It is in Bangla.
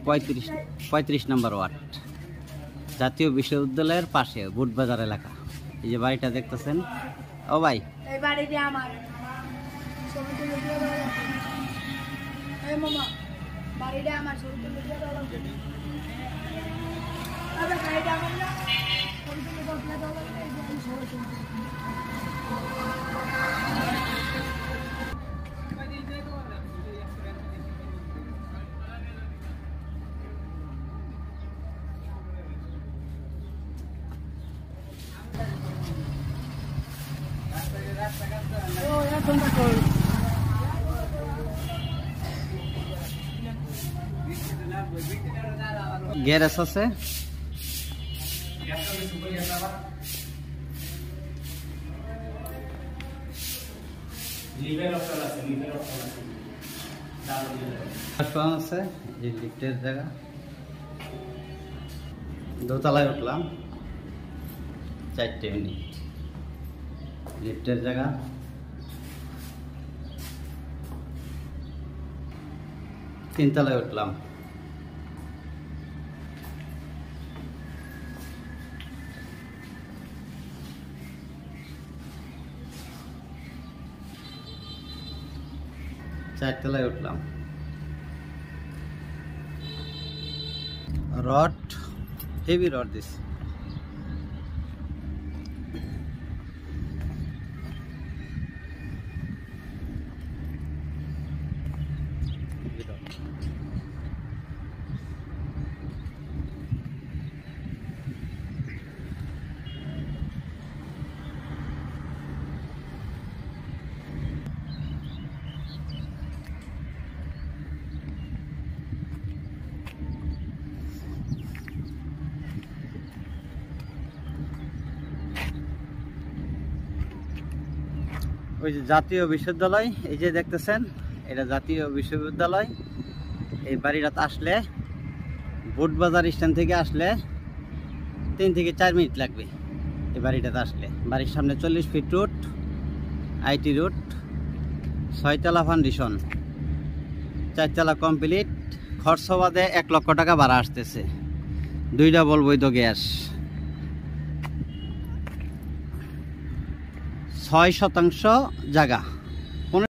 35 নম্বর ওয়ার্ড, জাতীয় বিশ্ববিদ্যালয়ের পাশে বুটবাজার এলাকা। এই যে বাড়িটা দেখতেছেন, ও ভাই এই বাড়িটা আমার, বাড়িটা আমার গ্যারেজ আছে, আছে লিফটের জায়গা। দোতলায় উঠলাম, 4 মিনিট লিফটের জায়গা। তিনতলায় উঠলাম, চারতলায় উঠলাম। Rod, heavy rod this. ওই যে জাতীয় বিশ্ববিদ্যালয়, এই যে দেখতেছেন, এটা জাতীয় বিশ্ববিদ্যালয়। এই বাড়িটাতে আসলে বুটবাজার স্ট্যান্ড থেকে আসলে 3 থেকে 4 মিনিট লাগবে এই বাড়িটাতে আসলে। বাড়ির সামনে 40 ফিট রোড, আইটি রোড, 6তলা ফাউন্ডেশন, 4তলা কমপ্লিট। খরচ বাদে 1 লক্ষ টাকা ভাড়া আসতেছে, 2 ডাবল বৈধ গ্যাস, 6 শতাংশ জায়গা।